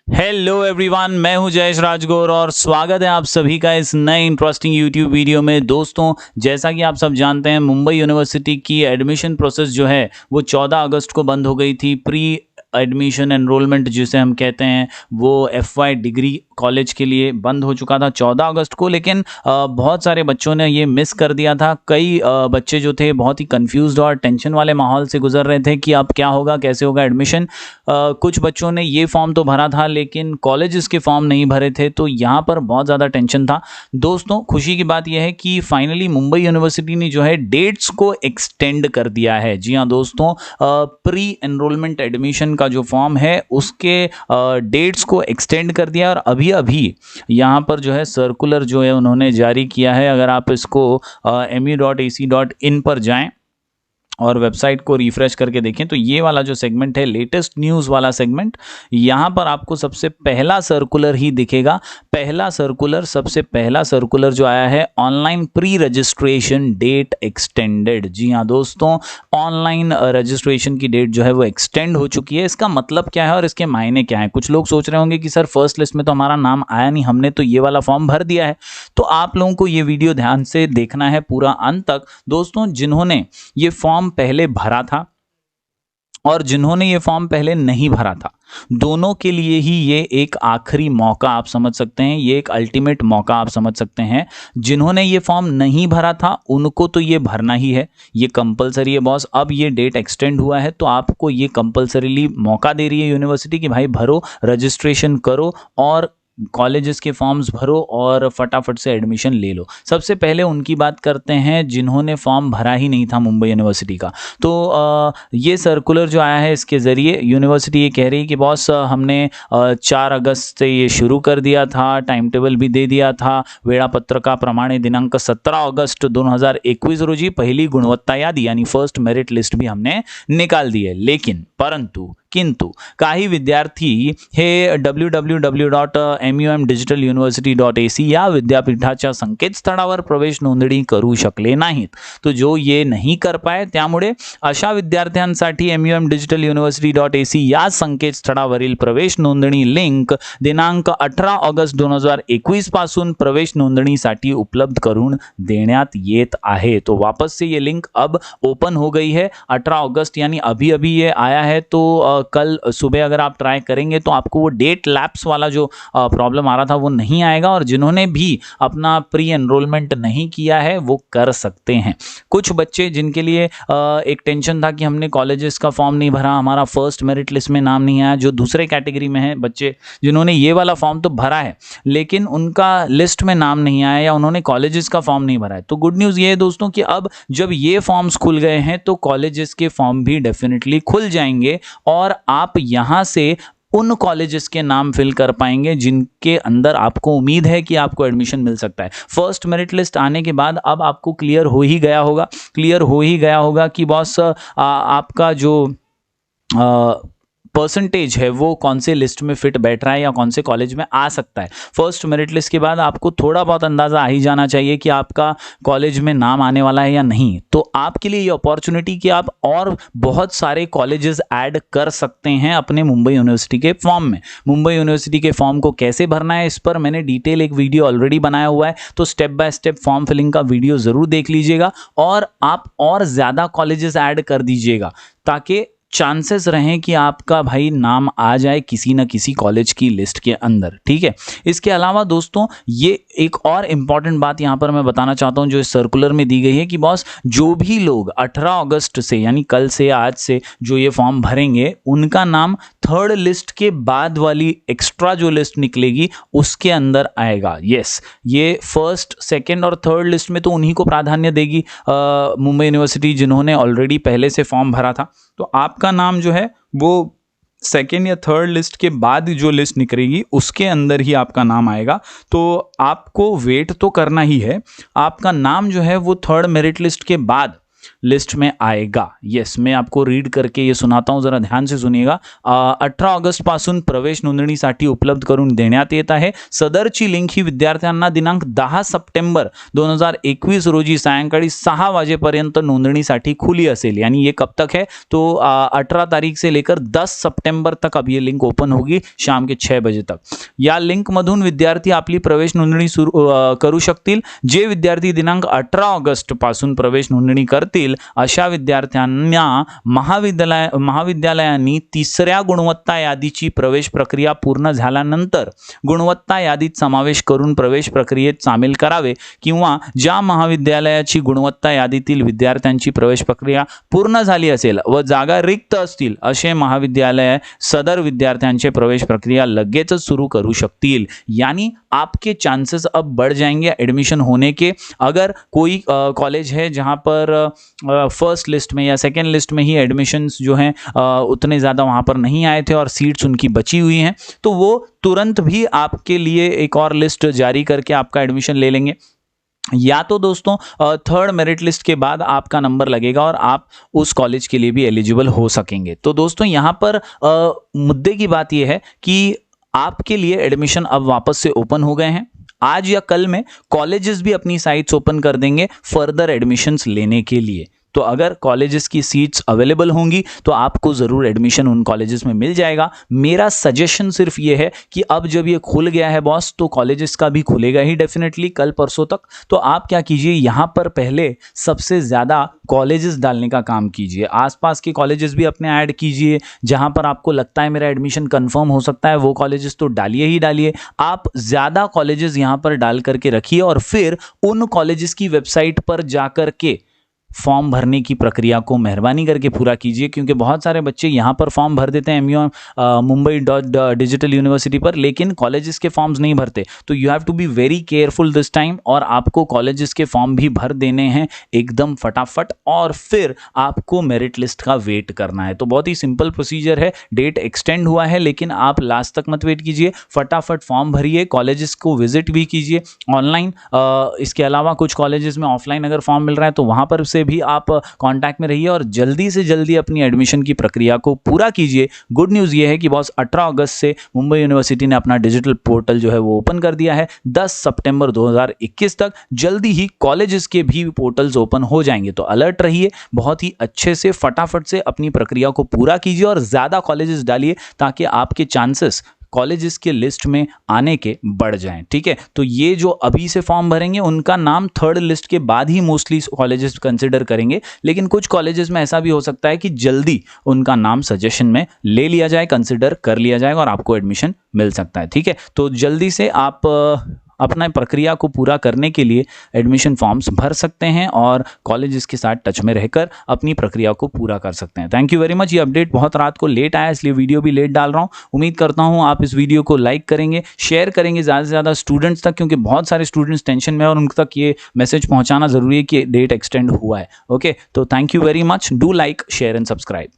Hello everyone, मैं हूं जयेश राजगौर और स्वागत है आप सभी का इस नए इंटरेस्टिंग यूट्यूब वीडियो में। दोस्तों, जैसा कि आप सब जानते हैं, मुंबई यूनिवर्सिटी की एडमिशन प्रोसेस जो है वो 14 अगस्त को बंद हो गई थी। प्री एडमिशन एनरोलमेंट जिसे हम कहते हैं वो FY डिग्री कॉलेज के लिए बंद हो चुका था 14 अगस्त को। लेकिन बहुत सारे बच्चों ने ये मिस कर दिया था। कई बच्चे जो थे बहुत ही कंफ्यूज्ड और टेंशन वाले माहौल से गुजर रहे थे कि अब क्या होगा, कैसे होगा एडमिशन। कुछ बच्चों ने ये फॉर्म तो भरा था लेकिन कॉलेजेस के फॉर्म नहीं भरे थे, तो यहाँ पर बहुत ज़्यादा टेंशन था। दोस्तों, खुशी की बात यह है कि फाइनली मुंबई यूनिवर्सिटी ने जो है डेट्स को एक्सटेंड कर दिया है। जी हाँ दोस्तों, प्री एनरोलमेंट एडमिशन का जो फॉर्म है उसके डेट्स को एक्सटेंड कर दिया और अभी अभी यहाँ पर जो है सर्कुलर जो है उन्होंने जारी किया है। अगर आप इसको mu.ac.in पर जाएं और वेबसाइट को रिफ्रेश करके देखें तो ये वाला जो सेगमेंट है, लेटेस्ट न्यूज़ वाला सेगमेंट, यहाँ पर आपको सबसे पहला सर्कुलर ही दिखेगा। सबसे पहला सर्कुलर जो आया है, online pre registration date extended. जी हाँ दोस्तों, ऑनलाइन रजिस्ट्रेशन की डेट जो है वो एक्सटेंड हो चुकी है। इसका मतलब क्या है और इसके मायने क्या है? कुछ लोग सोच रहे होंगे कि सर फर्स्ट लिस्ट में तो हमारा नाम आया नहीं, हमने तो ये वाला फॉर्म भर दिया है। तो आप लोगों को ये वीडियो ध्यान से देखना है पूरा अंत तक। दोस्तों, जिन्होंने ये फॉर्म पहले भरा था और जिन्होंने ये फॉर्म पहले नहीं भरा था, दोनों के लिए ही ये एक आखिरी मौका आप समझ सकते हैं, ये एक अल्टीमेट मौका आप समझ सकते हैं। जिन्होंने ये फॉर्म नहीं भरा था उनको तो ये भरना ही है, ये कंपलसरी है बॉस। अब ये डेट एक्सटेंड हुआ है तो आपको ये कंपलसरीली मौका दे रही है यूनिवर्सिटी कि भाई भरो, रजिस्ट्रेशन करो और कॉलेजेस के फॉर्म्स भरो और फटाफट से एडमिशन ले लो। सबसे पहले उनकी बात करते हैं जिन्होंने फॉर्म भरा ही नहीं था मुंबई यूनिवर्सिटी का। तो ये सर्कुलर जो आया है, इसके ज़रिए यूनिवर्सिटी ये कह रही है कि बॉस हमने 4 अगस्त से ये शुरू कर दिया था, टाइम टेबल भी दे दिया था। वेळापत्रका प्रमाणे दिनांक 17 अगस्त 2021 रोजी पहिली गुणवत्ता यादी यानी फर्स्ट मेरिट लिस्ट भी हमने निकाल दी है। लेकिन किंतु काही विद्यार्थी हे www.mumdigitaluniversity.ac या विद्यापीठाच्या संकेतस्थळावर प्रवेश नोंदणी करू शकले नाहीत। तो जो ये नहीं कर पाए, त्यामुळे अशा विद्यार्थ्यांसाठी mumdigitaluniversity.ac या संकेतस्थळावरील प्रवेश नोंदणी लिंक दिनांक 18 अगस्त 2021 पासून प्रवेश नोंदणीसाठी उपलब्ध करून देण्यात येत आहे। तो वापस से ये लिंक अब ओपन हो गई है 18 अगस्त, यानी अभी अभी ये आया है। तो कल सुबह अगर आप ट्राई करेंगे तो आपको वो डेट लैप्स वाला जो प्रॉब्लम आ रहा था वो नहीं आएगा और जिन्होंने भी अपना प्री एनरोलमेंट नहीं किया है वो कर सकते हैं। कुछ बच्चे जिनके लिए एक टेंशन था कि हमने कॉलेजेस का फॉर्म नहीं भरा, हमारा फर्स्ट मेरिट लिस्ट में नाम नहीं आया, जो दूसरे कैटेगरी में है बच्चे जिन्होंने ये वाला फॉर्म तो भरा है लेकिन उनका लिस्ट में नाम नहीं आया या उन्होंने कॉलेजेस का फॉर्म नहीं भरा है, तो गुड न्यूज़ ये है दोस्तों कि अब जब ये फॉर्म्स खुल गए हैं तो कॉलेजेस के फॉर्म भी डेफिनेटली खुल जाएंगे और आप यहां से उन कॉलेजेस के नाम फिल कर पाएंगे जिनके अंदर आपको उम्मीद है कि आपको एडमिशन मिल सकता है। फर्स्ट मेरिट लिस्ट आने के बाद अब आपको क्लियर हो ही गया होगा कि बॉस आपका जो परसेंटेज है वो कौन से लिस्ट में फिट बैठ रहा है या कौन से कॉलेज में आ सकता है। फर्स्ट मेरिट लिस्ट के बाद आपको थोड़ा बहुत अंदाज़ा आ ही जाना चाहिए कि आपका कॉलेज में नाम आने वाला है या नहीं। तो आपके लिए ये अपॉर्चुनिटी कि आप और बहुत सारे कॉलेजेस ऐड कर सकते हैं अपने मुंबई यूनिवर्सिटी के फॉर्म में। मुंबई यूनिवर्सिटी के फॉर्म को कैसे भरना है इस पर मैंने डिटेल एक वीडियो ऑलरेडी बनाया हुआ है, तो step by step form filling का वीडियो ज़रूर देख लीजिएगा और आप और ज़्यादा कॉलेजेस ऐड कर दीजिएगा ताकि चांसेस रहें कि आपका भाई नाम आ जाए किसी न किसी कॉलेज की लिस्ट के अंदर। ठीक है, इसके अलावा दोस्तों ये एक और इम्पॉर्टेंट बात यहाँ पर मैं बताना चाहता हूँ जो इस सर्कुलर में दी गई है कि बॉस जो भी लोग 18 अगस्त से यानी कल से आज से जो ये फॉर्म भरेंगे उनका नाम थर्ड लिस्ट के बाद वाली एक्स्ट्रा जो लिस्ट निकलेगी उसके अंदर आएगा। यस, ये फर्स्ट, सेकेंड और थर्ड लिस्ट में तो उन्हीं को प्राधान्य देगी मुंबई यूनिवर्सिटी जिन्होंने ऑलरेडी पहले से फॉर्म भरा था। तो आपका नाम जो है वो सेकेंड या थर्ड लिस्ट के बाद जो लिस्ट निकलेगी उसके अंदर ही आपका नाम आएगा। तो आपको वेट तो करना ही है, आपका नाम जो है वो थर्ड मेरिट लिस्ट के बाद लिस्ट में आएगा। यस, मैं आपको रीड करके ये सुनाता हूं, जरा ध्यान से सुनिएगा। 18 ऑगस्ट पासून प्रवेश नोंदणीसाठी उपलब्ध करून देण्यात येत आहे। सदरची लिंक ही विद्यार्थ्यांना दिनांक 10 सप्टेंबर 2021 रोजी सायंकाळी 6 वाजेपर्यंत नोंदणीसाठी खुली असेल। यानी ये कब तक है, तो 18 तारीख से लेकर 10 सितंबर तक अब ये लिंक ओपन होगी शाम के 6 बजे तक। या लिंक मधून विद्यार्थी आपली प्रवेश नोंदणी करू शकतील। जे विद्यार्थी दिनांक 18 ऑगस्ट पासून प्रवेश नोंदणी करतील अशा विद्यार्थ्यांना महाविद्यालयांनी तिसऱ्या गुणवत्ता यादीची प्रवेश प्रक्रिया पूर्ण झाल्यानंतर गुणवत्ता यादीत समावेश करून प्रवेश प्रक्रियेत सामील करावे, किंवा ज्या महाविद्यालयाची गुणवत्ता यादीतील विद्यार्थ्यांची प्रवेश प्रक्रिया पूर्ण झाली असेल व जागा रिक्त असतील असे महाविद्यालय सदर विद्यार्थ्यांचे प्रवेश प्रक्रिया लगेच शुरू करू शकतील। यानी आपके चांसेस अब बढ़ जाएंगे एडमिशन होने के। अगर कोई कॉलेज है जहां पर फर्स्ट लिस्ट में या सेकेंड लिस्ट में ही एडमिशन्स जो हैं उतने ज़्यादा वहां पर नहीं आए थे और सीट्स उनकी बची हुई हैं, तो वो तुरंत भी आपके लिए एक और लिस्ट जारी करके आपका एडमिशन ले लेंगे। या तो दोस्तों थर्ड मेरिट लिस्ट के बाद आपका नंबर लगेगा और आप उस कॉलेज के लिए भी एलिजिबल हो सकेंगे। तो दोस्तों यहाँ पर मुद्दे की बात यह है कि आपके लिए एडमिशन अब वापस से ओपन हो गए हैं। आज या कल में कॉलेजेस भी अपनी साइट्स ओपन कर देंगे फर्दर एडमिशन्स लेने के लिए। तो अगर कॉलेजेस की सीट्स अवेलेबल होंगी तो आपको ज़रूर एडमिशन उन कॉलेजेस में मिल जाएगा। मेरा सजेशन सिर्फ ये है कि अब जब ये खुल गया है बॉस, तो कॉलेजेस का भी खुलेगा ही डेफिनेटली कल परसों तक। तो आप क्या कीजिए, यहाँ पर पहले सबसे ज़्यादा कॉलेजेस डालने का काम कीजिए। आसपास के कॉलेजेस भी अपने ऐड कीजिए। जहाँ पर आपको लगता है मेरा एडमिशन कन्फर्म हो सकता है वो कॉलेजेस तो डालिए ही डालिए। आप ज़्यादा कॉलेजेस यहाँ पर डाल करके रखिए और फिर उन कॉलेजेस की वेबसाइट पर जा कर के फॉर्म भरने की प्रक्रिया को मेहरबानी करके पूरा कीजिए, क्योंकि बहुत सारे बच्चे यहाँ पर फॉर्म भर देते हैं MUM-Mumbai.Digital यूनिवर्सिटी पर, लेकिन कॉलेजेस के फॉर्म्स नहीं भरते। तो you have to be very careful this time, और आपको कॉलेजेस के फॉर्म भी भर देने हैं एकदम फटाफट, और फिर आपको मेरिट लिस्ट का वेट करना है। तो बहुत ही सिंपल प्रोसीजर है। डेट एक्सटेंड हुआ है लेकिन आप लास्ट तक मत वेट कीजिए, फटाफट फॉर्म भरिए, कॉलेजेस को विजिट भी कीजिए ऑनलाइन। इसके अलावा कुछ कॉलेजेस में ऑफलाइन अगर फॉर्म मिल रहा है तो वहाँ पर से भी आप कांटेक्ट में रहिए और जल्दी से जल्दी अपनी एडमिशन की प्रक्रिया को पूरा कीजिए। गुड न्यूज़ ये है कि बॉस 18 अगस्त से मुंबई यूनिवर्सिटी ने अपना डिजिटल पोर्टल जो है वो ओपन कर दिया है। 10 सितंबर 2021 तक जल्दी ही कॉलेजेस के भी पोर्टल्स ओपन हो जाएंगे। तो अलर्ट रहिए, बहुत ही अच्छे से फटाफट से अपनी प्रक्रिया को पूरा कीजिए और ज़्यादा कॉलेजेस डालिए ताकि आपके चांसेस कॉलेजेस के लिस्ट में आने के बढ़ जाएं। ठीक है, तो ये जो अभी से फॉर्म भरेंगे उनका नाम थर्ड लिस्ट के बाद ही मोस्टली कॉलेजेस कंसिडर करेंगे, लेकिन कुछ कॉलेजेस में ऐसा भी हो सकता है कि जल्दी उनका नाम सजेशन में ले लिया जाए, कंसिडर कर लिया जाएगा और आपको एडमिशन मिल सकता है। ठीक है, तो जल्दी से आप अपना प्रक्रिया को पूरा करने के लिए एडमिशन फॉर्म्स भर सकते हैं और कॉलेजेस के साथ टच में रहकर अपनी प्रक्रिया को पूरा कर सकते हैं। Thank you very much. ये अपडेट बहुत रात को लेट आया इसलिए वीडियो भी लेट डाल रहा हूँ। उम्मीद करता हूँ आप इस वीडियो को लाइक करेंगे, शेयर करेंगे ज़्यादा से ज़्यादा स्टूडेंट्स तक, क्योंकि बहुत सारे स्टूडेंट्स टेंशन में और उन तक ये मैसेज पहुँचाना ज़रूरी है कि डेट एक्सटेंड हुआ है। ओके, तो thank you very much. Do like, share and subscribe.